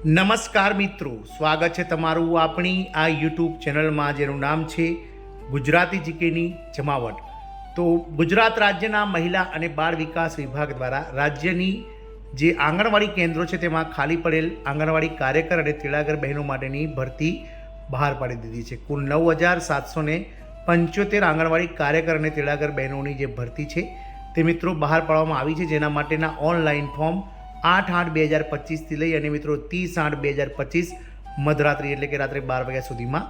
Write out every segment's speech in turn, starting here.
નમસ્કાર મિત્રો, સ્વાગત છે તમારું આપણી આ યુટ્યુબ ચેનલમાં જેનું નામ છે ગુજરાતી જીકેની જમાવટ। તો ગુજરાત રાજ્યના મહિલા અને બાળ વિકાસ વિભાગ દ્વારા રાજ્યની જે આંગણવાડી કેન્દ્રો છે તેમાં ખાલી પડેલ આંગણવાડી કાર્યકર અને તેડાગર બહેનો માટેની ભરતી બહાર પાડી દીધી છે। કુલ 9,775 આંગણવાડી કાર્યકર અને તેડાગર બહેનોની જે ભરતી છે તે મિત્રો બહાર પાડવામાં આવી છે, જેના માટેના ઓનલાઈન ફોર્મ 8/8/2025 લઈ અને મિત્રો 30/8/2025 મધરાત્રિ એટલે કે રાત્રે 12 વાગ્યા સુધીમાં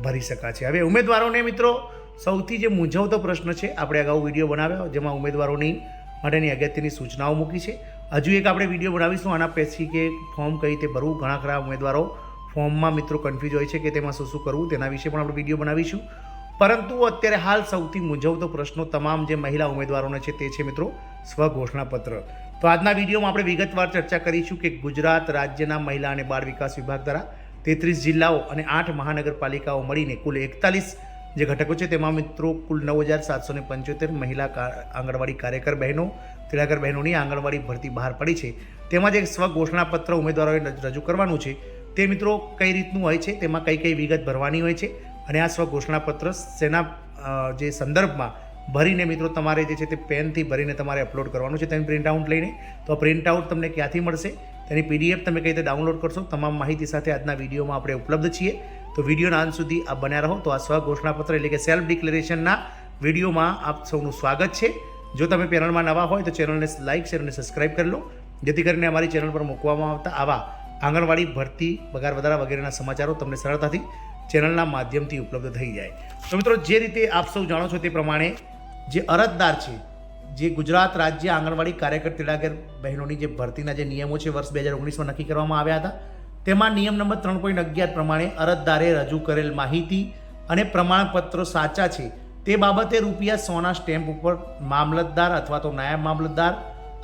ભરી શકાશે। હવે ઉમેદવારોને મિત્રો સૌથી જે મૂંઝવતો પ્રશ્ન છે, આપણે અગાઉ વિડીયો બનાવ્યો જેમાં ઉમેદવારોની માટેની અગત્યની સૂચનાઓ મૂકી છે। હજુ એક આપણે વિડીયો બનાવીશું આના પછી કે ફોર્મ કઈ રીતે ભરવું। ઘણા ખરા ઉમેદવારો ફોર્મમાં મિત્રો કન્ફ્યુઝ હોય છે કે તેમાં શું કરવું, તેના વિશે પણ આપણે વિડીયો બનાવીશું। પરંતુ અત્યારે હાલ સૌથી મૂંઝવતો પ્રશ્નો તમામ જે મહિલા ઉમેદવારોને છે તે છે મિત્રો સ્વઘોષણાપત્ર। તો આજના વિડીયોમાં આપણે વિગતવાર ચર્ચા કરીશું કે ગુજરાત રાજ્યના મહિલા અને બાળ વિકાસ વિભાગ દ્વારા 33 જિલ્લાઓ અને 8 મહાનગરપાલિકાઓ મળીને કુલ 41 જે ઘટકો છે તેમાં મિત્રો કુલ 9,775 મહિલા આંગણવાડી કાર્યકર બહેનો તેડાગર બહેનોની આંગણવાડી ભરતી બહાર પડી છે। તેમાં જે સ્વઘોષણાપત્ર ઉમેદવારોએ રજૂ કરવાનું છે તે મિત્રો કઈ રીતનું હોય છે, તેમાં કઈ કઈ વિગત ભરવાની હોય છે અને આ સ્વઘોષણાપત્ર સેના જે સંદર્ભમાં ભરીને મિત્રો તમારે જે છે તે પેનથી ભરીને તમારે અપલોડ કરવાનું છે તેની પ્રિન્ટઆઉટ લઈને। તો આ પ્રિન્ટઆઉટ તમને ક્યાંથી મળશે, તેની PDF તમે કઈ રીતે ડાઉનલોડ કરશો, તમામ માહિતી સાથે આજના વિડીયોમાં આપણે ઉપલબ્ધ છીએ। તો વિડીયોના અંત સુધી આપ બન્યા રહો। તો આ સ્વઘોષણાપત્ર એટલે કે સેલ્ફ ડિક્લેરેશનના વિડીયોમાં આપ સૌનું સ્વાગત છે। જો તમે ચેનલમાં નવા હોય તો ચેનલને લાઇક શેર અને સબસ્ક્રાઇબ કરી લો, જેથી કરીને અમારી ચેનલ પર મૂકવામાં આવતા આવા આંગણવાડી ભરતી, પગાર વધારા વગેરેના સમાચારો તમને સરળતાથી ચેનલના માધ્યમથી ઉપલબ્ધ થઈ જાય। તો મિત્રો જે રીતે આપ સૌ જાણો છો તે પ્રમાણે જે અરજદાર છે, જે ગુજરાત રાજ્ય આંગણવાડી કાર્યકર તેડાગર બહેનોની જે ભરતીના જે નિયમો છે વર્ષ 2019માં નક્કી કરવામાં આવ્યા હતા, તેમાં નિયમ નંબર 3.11 પ્રમાણે અરજદારે રજૂ કરેલ માહિતી અને પ્રમાણપત્રો સાચા છે તે બાબતે ₹100ના સ્ટેમ્પ ઉપર મામલતદાર અથવા તો નાયબ મામલતદાર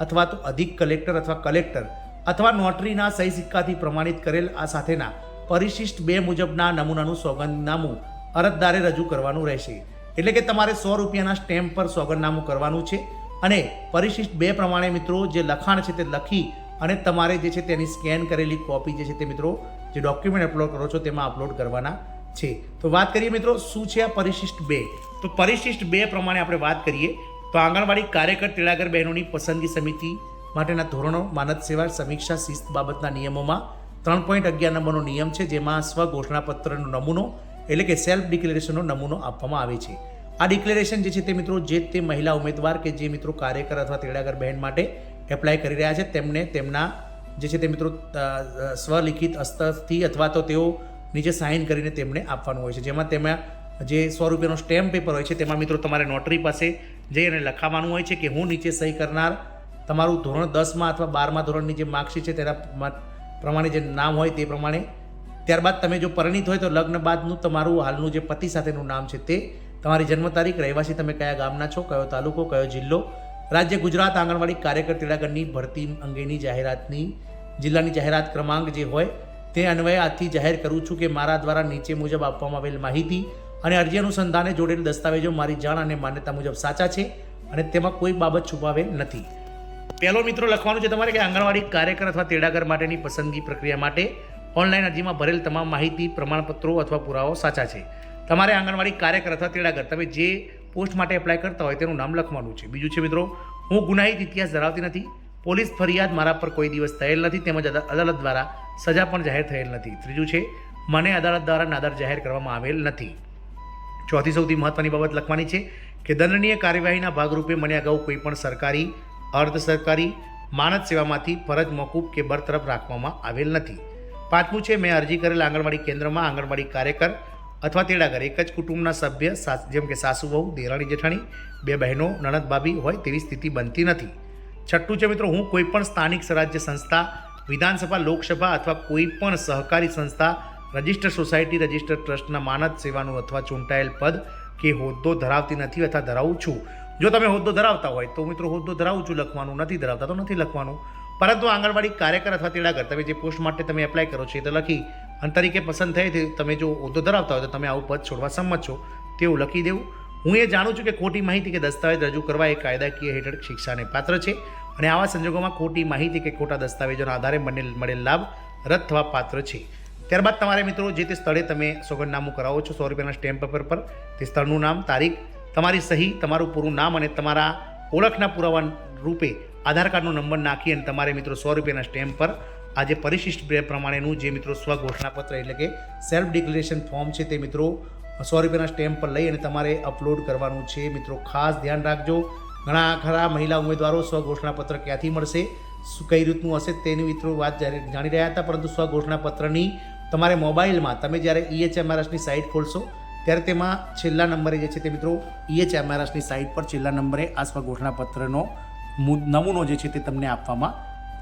અથવા તો અધિક કલેક્ટર અથવા કલેક્ટર અથવા નોટરીના સહી સિક્કાથી પ્રમાણિત કરેલ આ સાથેના પરિશિષ્ટ 2 મુજબના નમૂનાનું સોગંદનામું અરજદારે રજૂ કરવાનું રહેશે। એટલે કે તમારે ₹100ના સ્ટેમ્પ પર સોગંદનામું કરવાનું છે અને પરિશિષ્ટ 2 પ્રમાણે મિત્રો જે લખાણ છે તે લખી અને તમારે જે છે તેની સ્કેન કરેલી કોપી જે છે તે મિત્રો જે ડોક્યુમેન્ટ અપલોડ કરો છો તેમાં અપલોડ કરવાના છે। તો વાત કરીએ મિત્રો શું છે આ પરિશિષ્ટ 2। તો પરિશિષ્ટ 2 પ્રમાણે આપણે વાત કરીએ તો આંગણવાડી કાર્યકર તેડાગર બહેનોની પસંદગી સમિતિ માટેના ધોરણો, માનદ સેવા, સમીક્ષા, શિસ્ત બાબતના નિયમોમાં 3.11 નંબરનો નિયમ છે, જેમાં સ્વઘોષણાપત્રનો નમૂનો એટલે કે સેલ્ફ ડિક્લેરેશનનો નમૂનો આપવામાં આવે છે। આ ડિક્લેરેશન જે છે તે મિત્રો જે તે મહિલા ઉમેદવાર કે જે મિત્રો કાર્યકર અથવા તેડાગર બહેન માટે એપ્લાય કરી રહ્યા છે તેમને તેમના જે છે તે મિત્રો સ્વલિખિત હસ્તથી અથવા તો તેઓ નીચે સાઇન કરીને તેમને આપવાનું હોય છે। જેમાં તેમાં જે ₹100નો સ્ટેમ્પ પેપર હોય છે તેમાં મિત્રો તમારે નોટરી પાસે જઈ અને લખાવવાનું હોય છે કે હું નીચે સહી કરનાર તમારું ધોરણ 10માં અથવા 12મા ધોરણની જે માર્કશીટ છે તેના પ્રમાણે જે નામ હોય તે પ્રમાણે। ત્યારબાદ તમે જો પરિણીત હોય તો લગ્ન બાદનું તમારું હાલનું જે પતિ સાથેનું નામ છે તે, તમારી જન્મ તારીખ, રહેવાસી તમે કયા ગામના છો, કયો તાલુકો, કયો જિલ્લો, રાજ્ય ગુજરાત આંગણવાડી કાર્યકર તેડાગરની ભરતી અંગેની જાહેરાતની જિલ્લાની જાહેરાત ક્રમાંક જે હોય તે અન્વયે આજથી જાહેર કરું છું કે મારા દ્વારા નીચે મુજબ આપવામાં આવેલ માહિતી અને અરજી અનુસંધાને જોડેલ દસ્તાવેજો મારી જાણ અને માન્યતા મુજબ સાચા છે અને તેમાં કોઈ બાબત છુપાવેલ નથી। પહેલો મિત્રો લખવાનું છે તમારે કે આંગણવાડી કાર્યકર અથવા તેડાગર માટેની પસંદગી પ્રક્રિયા માટે ઓનલાઈન અરજીમાં ભરેલ તમામ માહિતી, પ્રમાણપત્રો અથવા પુરાવાઓ સાચા છે। તમારે આંગણવાડી કાર્યકર અથવા તેડાગર તમે જે પોસ્ટ માટે એપ્લાય કરતા હોય તેનું નામ લખવાનું છે। બીજું છે મિત્રો, હું ગુનાહિત ઇતિહાસ ધરાવતી નથી, પોલીસ ફરિયાદ મારા પર કોઈ દિવસ થયેલ નથી, તેમજ અદાલત દ્વારા સજા પણ જાહેર થયેલ નથી। ત્રીજું છે, મને અદાલત દ્વારા નાદાર જાહેર કરવામાં આવેલ નથી। ચોથી સૌથી મહત્વની બાબત લખવાની છે કે દંડનીય કાર્યવાહીના ભાગરૂપે મને અગાઉ કોઈ પણ સરકારી, અર્ધ સરકારી, માનદ સેવામાંથી ફરજ મોકૂફ કે બરતરફ રાખવામાં આવેલ નથી। પાંચમું છે, મેં અરજી કરેલ આંગણવાડી કેન્દ્રમાં આંગણવાડી કાર્યકર અથવા તેડાગર એક જ કુટુંબના સભ્ય જેમ કે સાસુ વહુ, દેરાણી જેઠાણી, 2 બહેનો, નણંદ ભાભી હોય તેવી સ્થિતિ બનતી નથી। છઠ્ઠું છે મિત્રો, હું કોઈ પણ સ્થાનિક સ્વરાજ્ય સંસ્થા, વિધાનસભા, લોકસભા અથવા કોઈ પણ સહકારી સંસ્થા, રજિસ્ટર સોસાયટી, રજિસ્ટર ટ્રસ્ટના માનદ સેવાનું અથવા ચૂંટાયેલ પદ કે હોદ્દો ધરાવતી નથી અથવા ધરાવું છું। જો તમે હોદ્દો ધરાવતા હોય તો મિત્રો હોદ્દો ધરાવું છું લખવાનું, નથી ધરાવતા તો નથી લખવાનું। પરંતુ આંગણવાડી કાર્યકર અથવા તેડાગર તમે જે પોસ્ટ માટે તમે એપ્લાય કરો છો એ તો લખી અને તરીકે પસંદ થઈ તમે જો હોદ્દો ધરાવતા હોય તો તમે આવું પદ છોડવા સંમત છો તેવું લખી દેવું। હું એ જાણું છું કે ખોટી માહિતી કે દસ્તાવેજ રજૂ કરવા એ કાયદાકીય હેઠળ શિક્ષાને પાત્ર છે અને આવા સંજોગોમાં ખોટી માહિતી કે ખોટા દસ્તાવેજોના આધારે મળેલ લાભ રદ થવા પાત્ર છે. ત્યારબાદ તમારે મિત્રો જે તે સ્થળે તમે સોગંદનામું કરાવો છો 100 રૂપિયાના સ્ટેમ્પ પેપર પર તે સ્થળનું નામ, તારીખ, તમારી સહી, તમારું પૂરું નામ અને તમારા ઓળખના પુરાવા રૂપે આધાર કાર્ડનો નંબર નાખી અને તમારે મિત્રો 100 રૂપિયાના સ્ટેમ્પ પર આ જે પરિશિષ્ટ પ્રમાણેનું જે મિત્રો સ્વઘોષણાપત્ર એટલે કે સેલ્ફ ડિક્લેરેશન ફોર્મ છે તે મિત્રો 100 રૂપિયાના સ્ટેમ્પ પર લઈ અને તમારે અપલોડ કરવાનું છે. મિત્રો ખાસ ધ્યાન રાખજો, ઘણા ખરા મહિલા ઉમેદવારો સ્વઘોષણાપત્ર ક્યાંથી મળશે, કઈ રીતનું હશે તેની મિત્રો વાત જાણી રહ્યા હતા, પરંતુ સ્વઘોષણાપત્રની તમારે મોબાઈલમાં તમે જ્યારે EHMRSની સાઇટ ખોલશો ત્યારે તેમાં છેલ્લા નંબરે જે છે તે મિત્રો EHMRSની સાઇટ પર છેલ્લા નંબરે આ સ્વઘોષણાપત્રનો નમૂનો જે છે તે તમને આપવામાં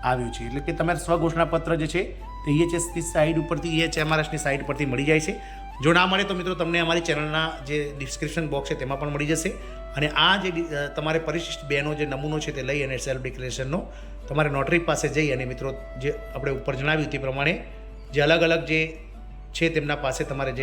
આવ્યો છે. એટલે કે તમારે સ્વઘોષણાપત્ર જે છે તે EHSની સાઇટ ઉપરથી EHMRSની સાઇટ પરથી મળી જાય છે. જો ના મળે તો મિત્રો તમને અમારી ચેનલના જે ડિસ્ક્રિપ્શન બોક્સ છે તેમાં પણ મળી જશે. અને આ જે તમારે પરિશિષ્ટ 2નો જે નમૂનો છે તે લઈ અને સેલ્ફ ડિક્લેરેશનનો તમારે નોટરી પાસે જઈ અને મિત્રો જે આપણે ઉપર જણાવ્યું તે પ્રમાણે જે અલગ અલગ જે છે તેમના પાસે તમારે જઈ